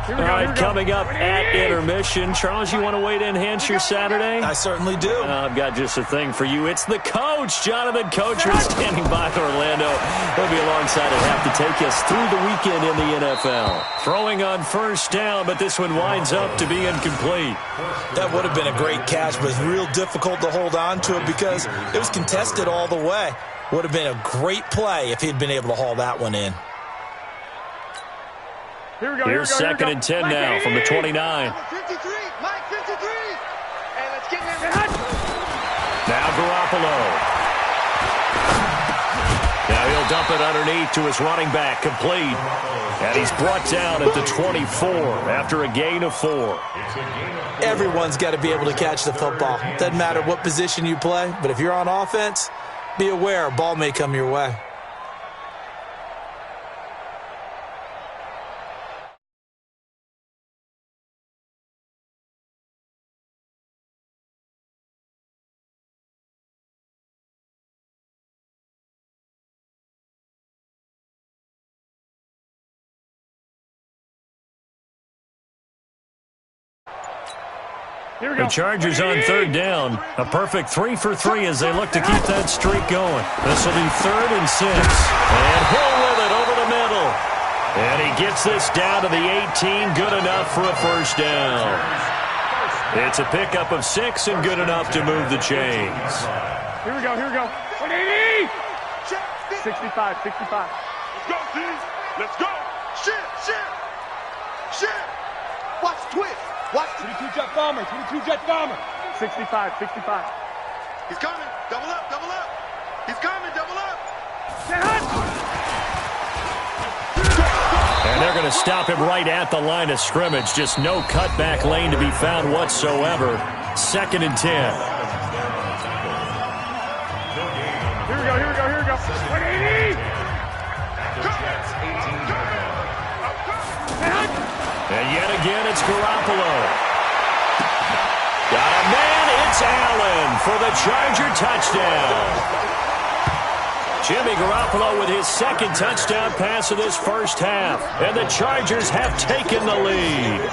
All right, coming up at intermission. Charles, you want to wait to enhance your Saturday? I certainly do. I've got just a thing for you. It's the coach, Jonathan Coachman, standing by Orlando. He'll be alongside at half to take us through the weekend in the NFL. Throwing on first down, but this one winds up to be incomplete. That would have been a great catch, but it's real difficult to hold on to it because it was contested all the way. Would have been a great play if he'd been able to haul that one in. Here's second and 10 now from the 29. Mike 53. And let's get in there. Now Garoppolo. Now he'll dump it underneath to his running back, complete. And he's brought down at the 24 after a gain of 4. Everyone's got to be able to catch the football. Doesn't matter what position you play, but if you're on offense, be aware a ball may come your way. The Chargers on third down. A perfect 3 for 3 as they look to keep that streak going. This will be 3rd and 6. And Hill with it over the middle. And he gets this down to the 18. Good enough for a first down. It's a pickup of 6 and good enough to move the chains. Here we go. 180. 65. Let's go, team. Let's go. Shit. Watch the twist. Watch 22 jet bomber. 65. He's coming. Double up. He's coming. Double up. And they're going to stop him right at the line of scrimmage. Just no cutback lane to be found whatsoever. 2nd and 10. Here we go. 180. And yet again, it's Garoppolo. Got a man, it's Allen for the Charger touchdown. Jimmy Garoppolo with his 2nd touchdown pass of this first half. And the Chargers have taken the lead.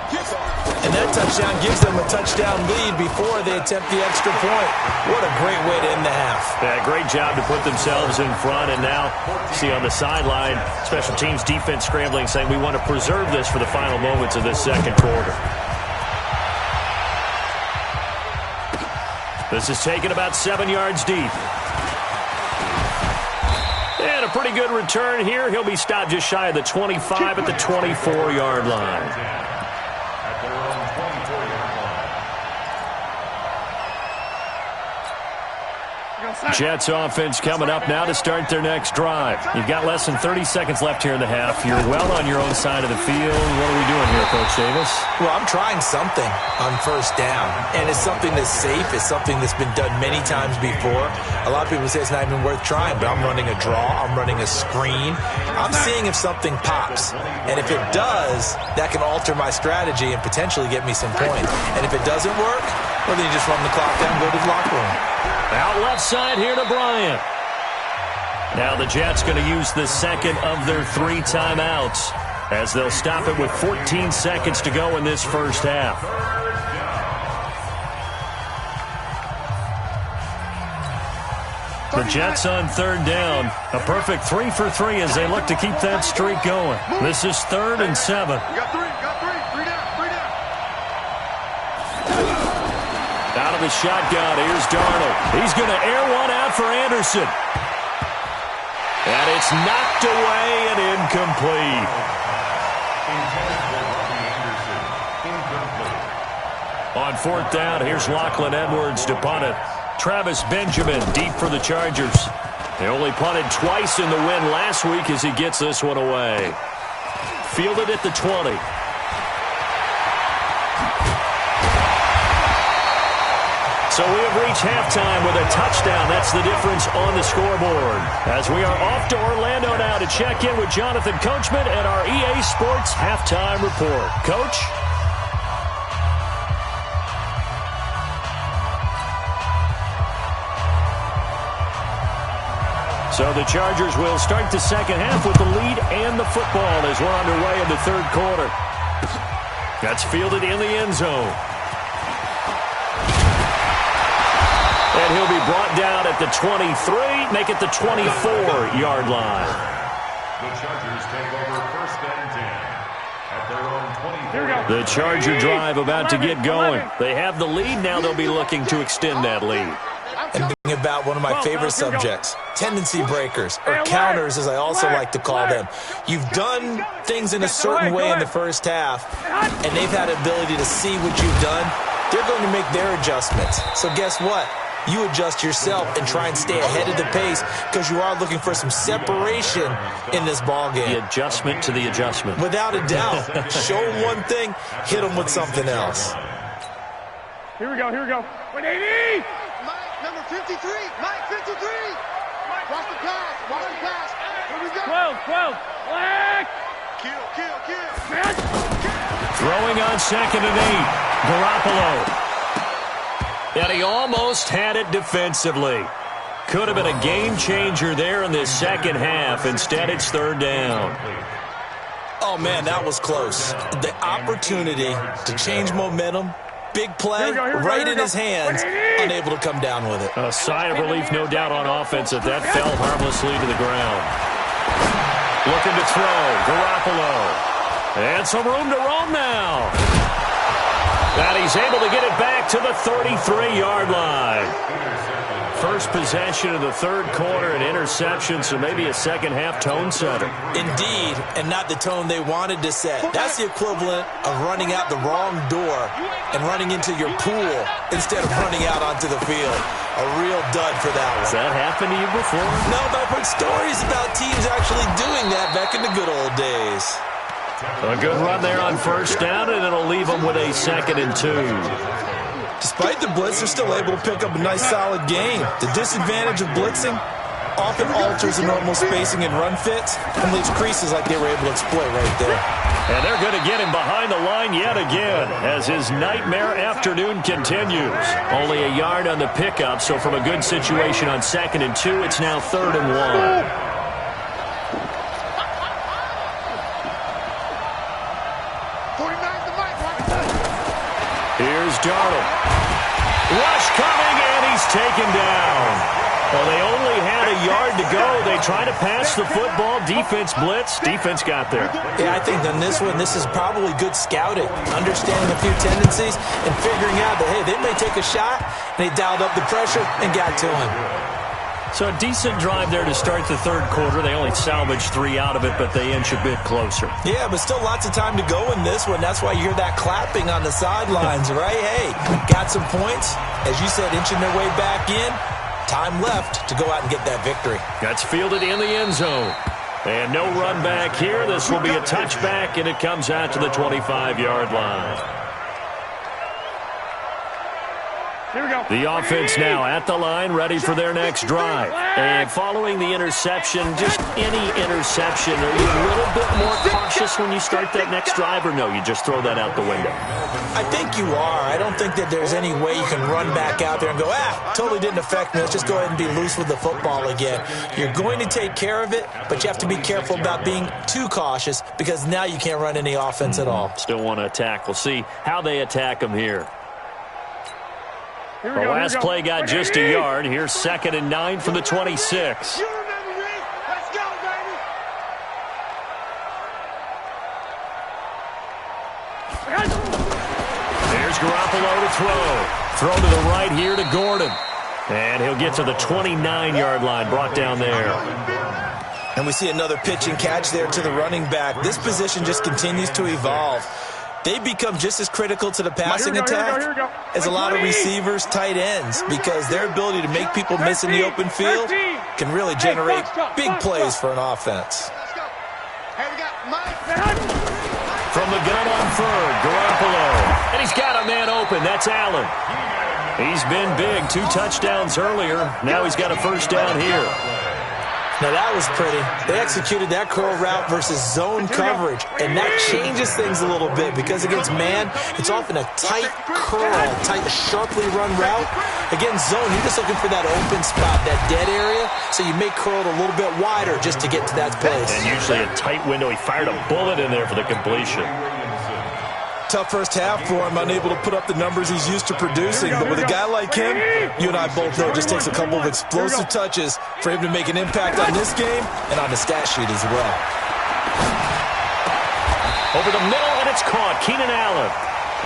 And that touchdown gives them a touchdown lead before they attempt the extra point. What a great way to end the half. Yeah, great job to put themselves in front. And now, see on the sideline, special teams defense scrambling, saying we want to preserve this for the final moments of this second quarter. This is taken about 7 yards deep. And a pretty good return here. He'll be stopped just shy of the 25 at the 24-yard line. Jets offense coming up now to start their next drive. You've got less than 30 seconds left here in the half. You're well on your own side of the field. What are we doing here, Coach Davis? Well, I'm trying something on first down, and it's something that's safe. It's something that's been done many times before. A lot of people say it's not even worth trying, but I'm running a draw. I'm running a screen. I'm seeing if something pops, and if it does, that can alter my strategy and potentially get me some points. And if it doesn't work, well, then you just run the clock down and go to the locker room. Out left side here to Bryant. Now the Jets going to use the second of their 3 timeouts as they'll stop it with 14 seconds to go in this first half. The Jets on third down. A perfect 3 for 3 as they look to keep that streak going. This is 3rd and 7. Got three. 3 down. Out of the shotgun, here's Darnold. He's going to air one out for Anderson. And it's knocked away and incomplete. On 4th down, here's Lachlan Edwards to punt it. Travis Benjamin deep for the Chargers. They only punted twice in the win last week as he gets this one away. Fielded at the 20. So we have reached halftime with a touchdown. That's the difference on the scoreboard. As we are off to Orlando now to check in with Jonathan Coachman and our EA Sports Halftime Report. Coach? So the Chargers will start the second half with the lead and the football as we're underway in the third quarter. That's fielded in the end zone. And he'll be brought down at the 23, make it the 24-yard line. The Chargers take over 1st and 10 at their own 20. The Charger drive about to get going. They have the lead. Now they'll be looking to extend that lead. And thinking about one of my favorite subjects, tendency breakers, or counters as I also like to call them. You've done things in a certain way in the first half, and they've had the ability to see what you've done. They're going to make their adjustments. So guess what? You adjust yourself and try and stay ahead of the pace because you are looking for some separation in this ball game. The adjustment to the adjustment. Without a doubt. Show them one thing, hit them with something else. Here we go, here we go. 180! Mike, number 53. Mike, 53. Watch the pass, watch the pass. Here we go. 12. Black. Kill. Throwing on 2nd and 8. Garoppolo. And he almost had it defensively. Could have been a game changer there in this second half. Instead, it's 3rd down. Oh, man, that was close. The opportunity to change momentum, big play, right in his hands, unable to come down with it. A sigh of relief, no doubt, on offense that fell harmlessly to the ground. Looking to throw, Garoppolo. And some room to roam now. And he's able to get it back to the 33-yard line. First possession of the 3rd quarter, an interception, so maybe a second-half tone setter. Indeed, and not the tone they wanted to set. That's the equivalent of running out the wrong door and running into your pool instead of running out onto the field. A real dud for that one. Has that happened to you before? No, but I've heard stories about teams actually doing that back in the good old days. A good run there on 1st down, and it'll leave them with a 2nd and 2. Despite the blitz, they're still able to pick up a nice, solid game. The disadvantage of blitzing often alters the normal spacing and run fits and leaves creases like they were able to exploit right there. And they're going to get him behind the line yet again as his nightmare afternoon continues. Only a yard on the pickup, so from a good situation on 2nd and 2, it's now 3rd and 1. Here's Darnold. Rush coming, and he's taken down. Well, they only had a yard to go. They tried to pass the football. Defense blitz. Defense got there. Yeah, I think on this one, this is probably good scouting, understanding a few tendencies, and figuring out that, hey, they may take a shot, and they dialed up the pressure and got to him. So a decent drive there to start the 3rd quarter. They only salvaged 3 out of it, but they inch a bit closer. Yeah, but still lots of time to go in this one. That's why you hear that clapping on the sidelines, right? Hey, got some points. As you said, inching their way back in. Time left to go out and get that victory. That's fielded in the end zone. And no run back here. This will be a touchback, and it comes out to the 25-yard line. Here we go. The offense now at the line, ready for their next drive. And following the interception, just any interception, are you a little bit more cautious when you start that next drive, or no, you just throw that out the window? I think you are. I don't think that there's any way you can run back out there and go, totally didn't affect me. Let's just go ahead and be loose with the football again. You're going to take care of it, but you have to be careful about being too cautious because now you can't run any offense at all. Still want to attack. We'll see how they attack them here. The last play got just a yard. Here's 2nd and 9 from the 26. You remember me? Let's go, baby. There's Garoppolo to throw. Throw to the right here to Gordon. And he'll get to the 29-yard line, brought down there. And we see another pitch and catch there to the running back. This position just continues to evolve. They become just as critical to the passing attack as a lot of receivers, tight ends, because their ability to make people miss in the open field can really generate big plays for an offense. From the gun on 3rd, Garoppolo. And he's got a man open. That's Allen. He's been big. 2 touchdowns earlier. Now he's got a 1st down here. Now that was pretty. They executed that curl route versus zone coverage, and that changes things a little bit because against man, it's often a tight curl, tight, sharply run route. Against zone, you're just looking for that open spot, that dead area, so you may curl it a little bit wider just to get to that place. And usually a tight window. He fired a bullet in there for the completion. Tough first half for him, unable to put up the numbers he's used to producing. But with a guy like him, you and I both know it just takes a couple of explosive touches for him to make an impact on this game and on the stat sheet as well. Over the middle, and it's caught. Keenan Allen.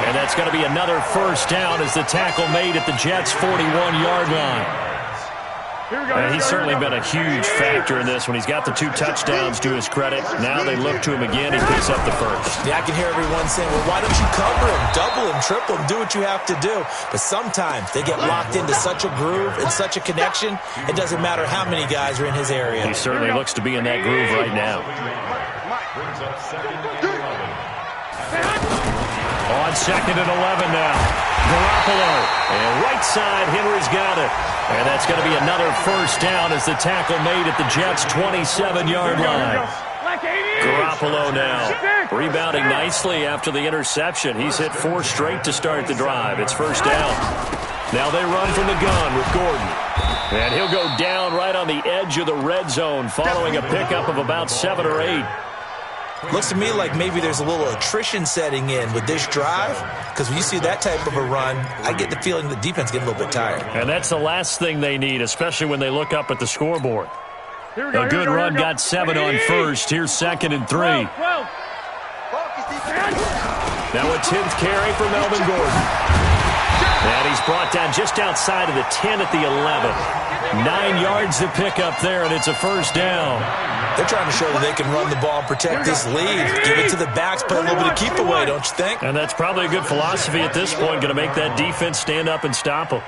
And that's going to be another first down as the tackle made at the Jets' 41-yard line. And he's certainly been a huge factor in this when he's got the 2 touchdowns to his credit. Now they look to him again. He picks up the first. Yeah, I can hear everyone saying, well, why don't you cover him, double him, triple him, do what you have to do. But sometimes they get locked into such a groove and such a connection, it doesn't matter how many guys are in his area. He certainly looks to be in that groove right now. On 2nd and 11 now. Garoppolo. And right side, Henry's got it. And that's going to be another first down as the tackle made at the Jets' 27-yard line. Garoppolo now rebounding nicely after the interception. He's hit 4 straight to start the drive. It's first down. Now they run from the gun with Gordon. And he'll go down right on the edge of the red zone following a pickup of about 7 or 8. Looks to me like maybe there's a little attrition setting in with this drive, because when you see that type of a run, I get the feeling the defense getting a little bit tired. And that's the last thing they need, especially when they look up at the scoreboard. A good run got 7 on first. Here's 2nd and 3. Now a 10th carry for Melvin Gordon. And he's brought down just outside of the 10 at the 11. 9 yards to pick up there, and it's a first down. They're trying to show that they can run the ball and protect this lead. Give it to the backs, play a little bit of keep away, don't you think? And that's probably a good philosophy at this point, going to make that defense stand up and stop them.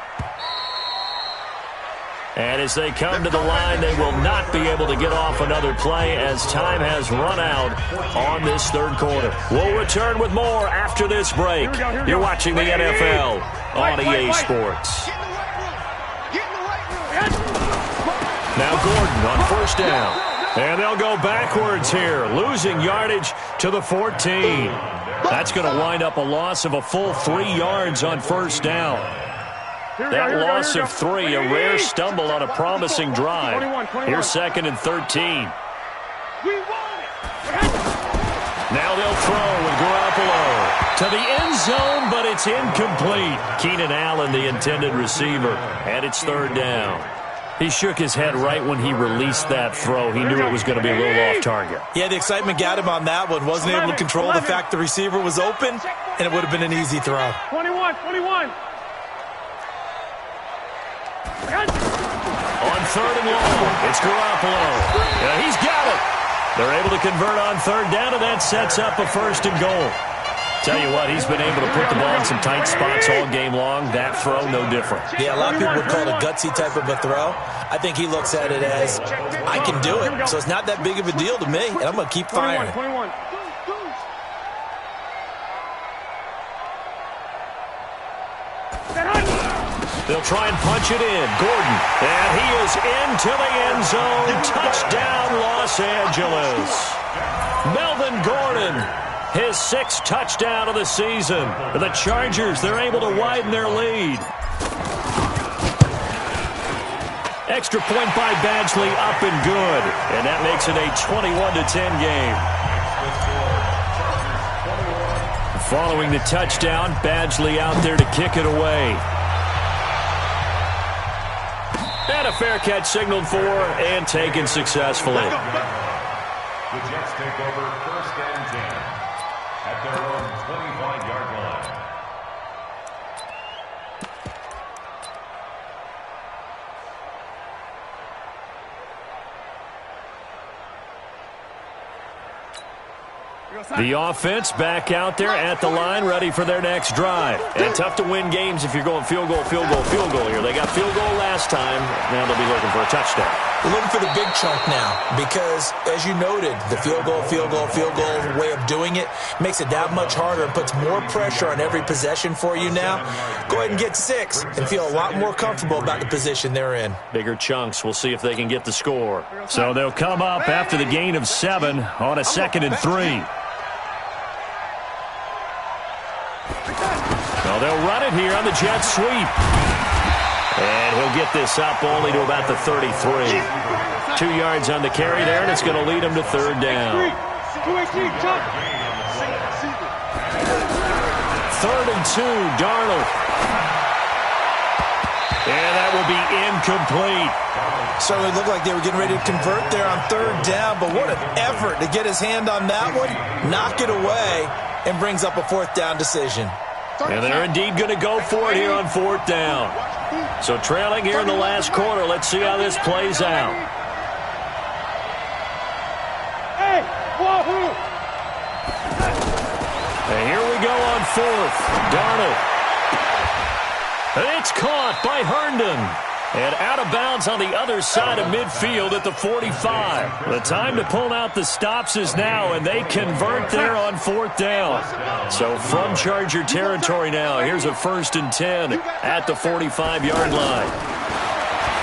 And as they come to the line, they will not be able to get off another play as time has run out on this third quarter. We'll return with more after this break. You're watching the NFL on EA Sports. Now Gordon on first down. And they'll go backwards here, losing yardage to the 14. That's going to wind up a loss of a full 3 yards on first down. That loss of 3, a rare stumble on a promising drive. Here's 2nd and 13. Now they'll throw with Garoppolo to the end zone, but it's incomplete. Keenan Allen, the intended receiver, and it's 3rd down. He shook his head right when he released that throw. He knew it was going to be a little off target. Yeah, the excitement got him on that one. Wasn't able to control the fact the receiver was open, and it would have been an easy throw. 21. On 3rd and long, it's Garoppolo. Yeah, he's got it. They're able to convert on 3rd down, and that sets up a 1st and goal. Tell you what, he's been able to put the ball in some tight spots all game long. That throw, no different. Yeah, a lot of people would call it a gutsy type of a throw. I think he looks at it as, I can do it, so it's not that big of a deal to me, and I'm going to keep firing. 21. They'll try and punch it in. Gordon, and he is into the end zone. Touchdown, Los Angeles. Melvin Gordon, his 6th touchdown of the season. The Chargers, they're able to widen their lead. Extra point by Badgley, up and good. And that makes it a 21-10 game. Following the touchdown, Badgley out there to kick it away. And a fair catch signaled for and taken successfully. The Jets take over 1st and 10 at their own 25-yard line. The offense back out there at the line, ready for their next drive. And tough to win games if you're going field goal, field goal, field goal here. They got field goal last time. Now they'll be looking for a touchdown. We're looking for the big chunk now because, as you noted, the field goal way of doing it makes it that much harder and puts more pressure on every possession for you now. Go ahead and get 6 and feel a lot more comfortable about the position they're in. Bigger chunks. We'll see if they can get the score. So they'll come up after the gain of 7 on a 2nd and 3. Well, they'll run it here on the jet sweep. And he'll get this up only to about the 33. 2 yards on the carry there, and it's going to lead him to 3rd down. 3rd and 2, Darnold. And that will be incomplete. Certainly looked like they were getting ready to convert there on 3rd down, but what an effort to get his hand on that one, knock it away, and brings up a 4th down decision. And they're indeed going to go for it here on 4th down. So trailing here in the last quarter. Let's see how this plays out. And here we go on 4th. Darnold. And it's caught by Herndon. And out of bounds on the other side of midfield at the 45. The time to pull out the stops is now, and they convert there on 4th down. So from Charger territory now, here's a 1st and 10 at the 45-yard line.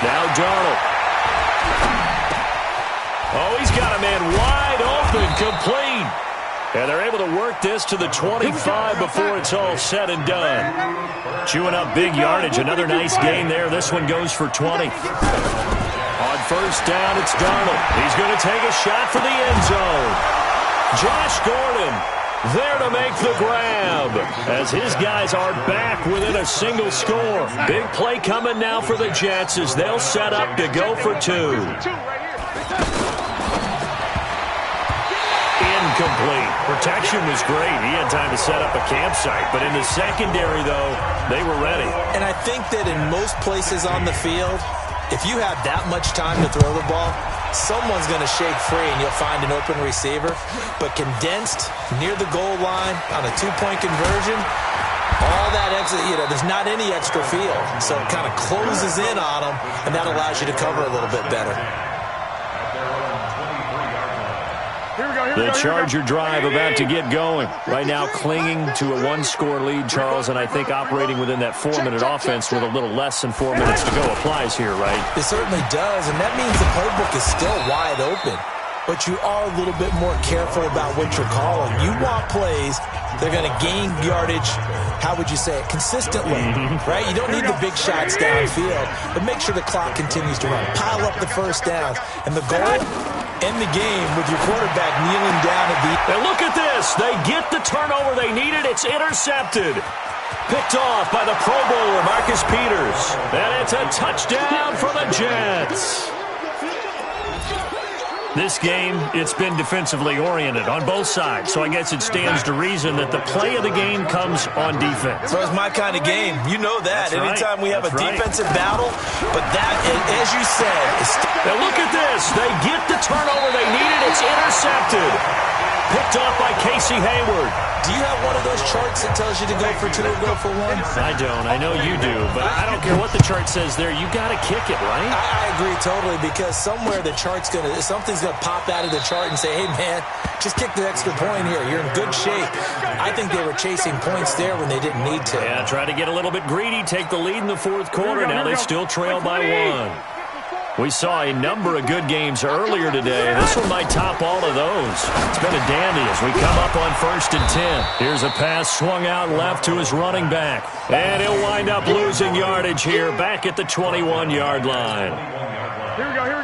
Now Darnold. Oh, he's got a man wide open, complete. And they're able to work this to the 25 before it's all said and done. Chewing up big yardage. Another nice gain there. This one goes for 20. On 1st down, it's Darnold. He's going to take a shot for the end zone. Josh Gordon there to make the grab as his guys are back within a single score. Big play coming now for the Jets as they'll set up to go for 2. Incomplete. Protection was great. He had time to set up a campsite. But in the secondary, though, they were ready. And I think that in most places on the field, if you have that much time to throw the ball, someone's going to shake free and you'll find an open receiver. But condensed near the goal line on a 2-point conversion, all that exit, there's not any extra field. So it kind of closes in on them, and that allows you to cover a little bit better. The Charger drive about to get going. Right now clinging to a 1-score lead, Charles, and I think operating within that 4-minute offense with a little less than 4 minutes to go applies here, right? It certainly does, and that means the playbook is still wide open. But you are a little bit more careful about what you're calling. You want plays they're going to gain yardage, how would you say it, consistently, right? You don't need the big shots downfield, but make sure the clock continues to run. Pile up the 1st down, and the goal, end the game with your quarterback kneeling down at the... And look at this. They get the turnover they needed. It's intercepted. Picked off by the Pro Bowler, Marcus Peters. And it's a touchdown for the Jets. This game, it's been defensively oriented on both sides, so I guess it stands to reason that the play of the game comes on defense. So it's my kind of game. You know that. That's anytime right. we have a defensive battle, but that, as you said... Now look at this. They get the turnover they needed. It's intercepted. Picked off by Casey Hayward. Do you have one of those charts that tells you to go for 2 or go for 1? I don't. I know you do, but I don't care what the chart says there. You got to kick it, right? I agree totally, because somewhere the chart's something's gonna pop out of the chart and say, hey man, just kick the extra point here. You're in good shape. I think they were chasing points there when they didn't need to. Yeah, try to get a little bit greedy, take the lead in the 4th quarter. Now they still trail by 1. We saw a number of good games earlier today. This one might top all of those. It's been a dandy as we come up on 1st and 10. Here's a pass swung out left to his running back. And he'll wind up losing yardage here back at the 21-yard line.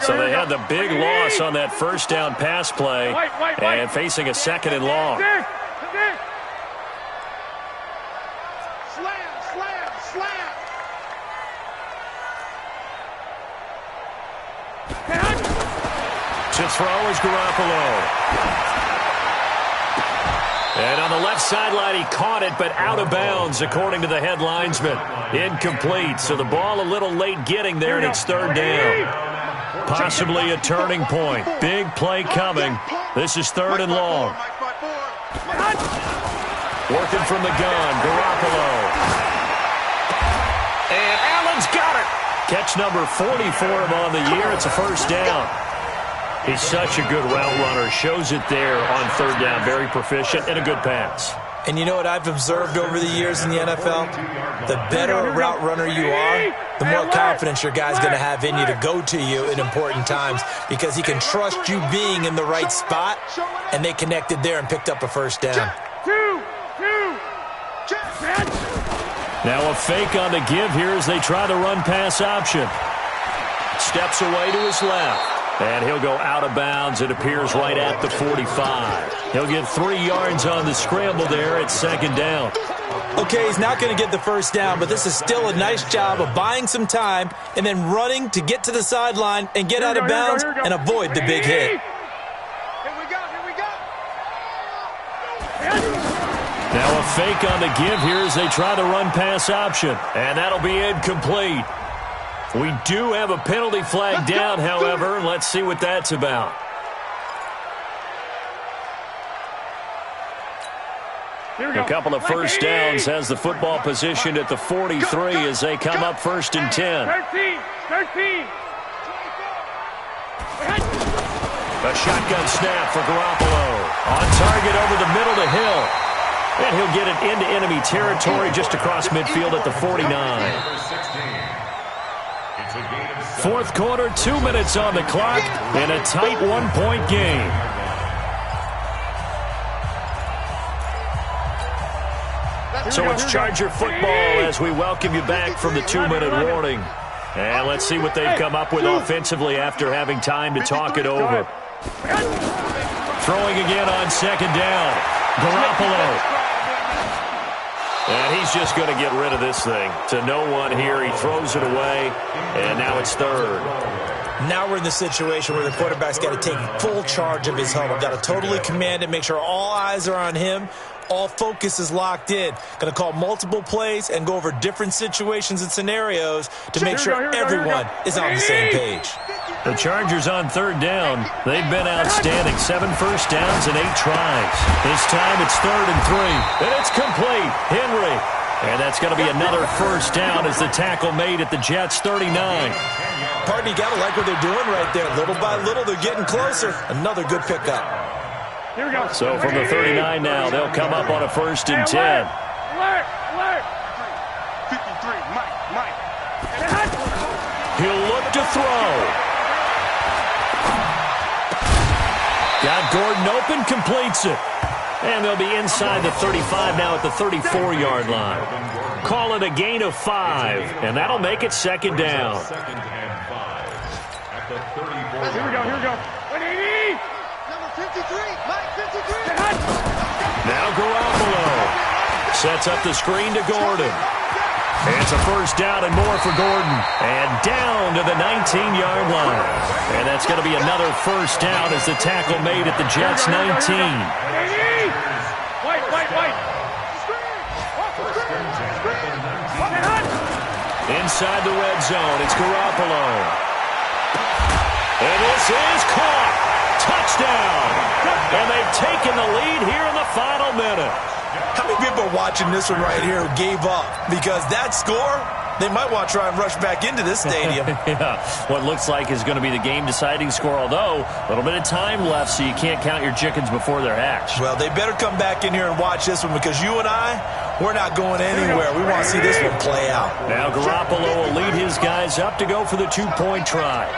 So they had the big loss on that 1st down pass play and facing a 2nd and long. To throw is Garoppolo. And on the left sideline, he caught it, but out of bounds, according to the head linesman. Incomplete, so the ball a little late getting there, and it's 3rd down. Possibly a turning point. Big play coming. This is 3rd and long. Working from the gun, Garoppolo. And Allen's got it. Catch number 40 for him on the year. It's a 1st down. He's such a good route runner. Shows it there on 3rd down. Very proficient and a good pass. And you know what I've observed over the years in the NFL? The better a route runner you are, the more confidence your guy's going to have in you to go to you in important times, because he can trust you being in the right spot, and they connected there and picked up a 1st down. Now a fake on the give here as they try the run-pass option. Steps away to his left. And he'll go out of bounds. It appears right at the 45. He'll get 3 yards on the scramble there at 2nd down. Okay, he's not going to get the first down, but this is still a nice job of buying some time and then running to get to the sideline and get out of bounds and avoid the big hit. Here we go. Now a fake on the give here as they try the run-pass option. And that'll be incomplete. We do have a penalty flag down, however. Let's see what that's about. A couple of first downs has the football positioned at the 43 as they come up 1st and 10. 13. A shotgun snap for Garoppolo. On target over the middle to Hill. And he'll get it into enemy territory just across midfield at the 49. Fourth quarter, 2 minutes on the clock, and a tight one-point game. So it's Charger football as we welcome you back from the 2-minute warning. And let's see what they've come up with offensively after having time to talk it over. Throwing again on 2nd down. Garoppolo. And he's just going to get rid of this thing. To no one here. He throws it away, and now it's 3rd. Now we're in the situation where the quarterback's got to take full charge of his helmet. Got to totally command it, make sure all eyes are on him. All focus is locked in. Going to call multiple plays and go over different situations and scenarios to make sure everyone is on the same page. The Chargers on 3rd down. They've been outstanding. 7 first downs and 8 tries. This time it's 3rd and 3. And it's complete. Henry. And that's going to be another first down as the tackle made at the Jets' 39. Pardon, you got to like what they're doing right there. Little by little, they're getting closer. Another good pickup. Here we go. So from the 39 now, they'll come up on a 1st and 10. Alert. 53, Mike. He'll look to throw. Got Gordon open, completes it. And they'll be inside the 35 now at the 34-yard line. Call it a gain of 5, and that'll make it 2nd down. Here we go. 180. Number 53, Mike 53. Now Garoppolo sets up the screen to Gordon. It's a first down and more for Gordon. And down to the 19-yard line. And that's going to be another first down as the tackle made at the Jets' 19. White. Inside the red zone, it's Garoppolo. And this is caught. Touchdown. And they've taken the lead here in the final minute. How many people are watching this one right here who gave up? Because that score, they might want to try and rush back into this stadium. Yeah, what looks like is going to be the game-deciding score, although a little bit of time left, so you can't count your chickens before they're hatched. Well, they better come back in here and watch this one because you and I, we're not going anywhere. We want to see this one play out. Now Garoppolo will lead his guys up to go for the 2-point try.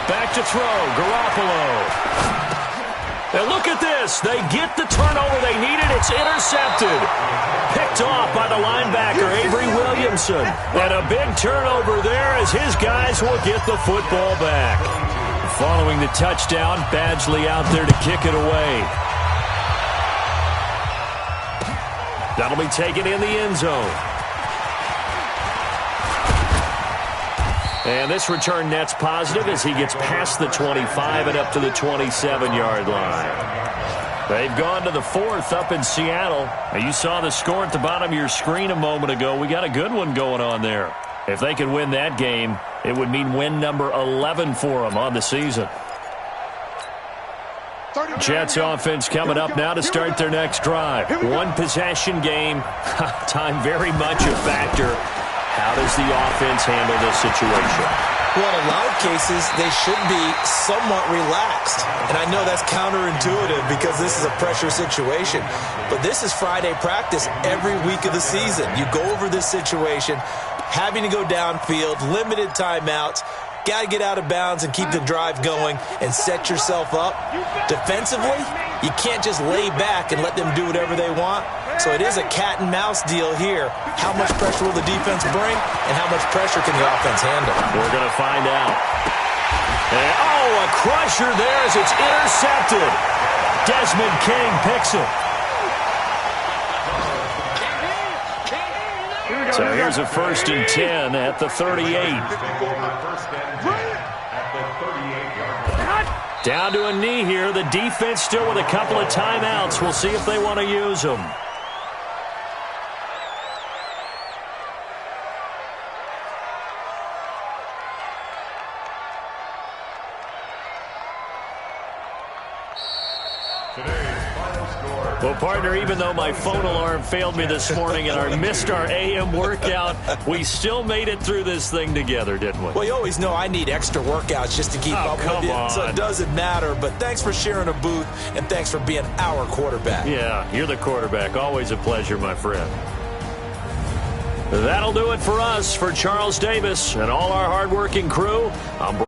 Back to throw, Garoppolo. And look at this. They get the turnover they needed. It's intercepted. Picked off by the linebacker, Avery Williamson. And a big turnover there as his guys will get the football back. Following the touchdown, Badgley out there to kick it away. That'll be taken in the end zone. And this return net's positive as he gets past the 25 and up to the 27-yard line. They've gone to the 4th up in Seattle. And you saw the score at the bottom of your screen a moment ago. We got a good one going on there. If they could win that game, it would mean win number 11 for them on the season. Jets offense coming up now to start their next drive. One possession game. Time very much a factor. How does the offense handle this situation? Well, in a lot of cases, they should be somewhat relaxed. And I know that's counterintuitive because this is a pressure situation. But this is Friday practice every week of the season. You go over this situation, having to go downfield, limited timeouts, got to get out of bounds and keep the drive going and set yourself up. Defensively, you can't just lay back and let them do whatever they want. So it is a cat and mouse deal here. How much pressure will the defense bring and how much pressure can the offense handle? We're going to find out. And, a crusher there as it's intercepted. Desmond King picks it. So here's a 1st and 10 at the 38. Down to a knee here. The defense still with a couple of timeouts. We'll see if they want to use them. Well, partner, even though my phone alarm failed me this morning and I missed our AM workout, we still made it through this thing together, didn't we? Well, you always know I need extra workouts just to keep up with you, so it doesn't matter. But thanks for sharing a booth, and thanks for being our quarterback. Yeah, you're the quarterback. Always a pleasure, my friend. That'll do it for us. For Charles Davis and all our hardworking crew, I'm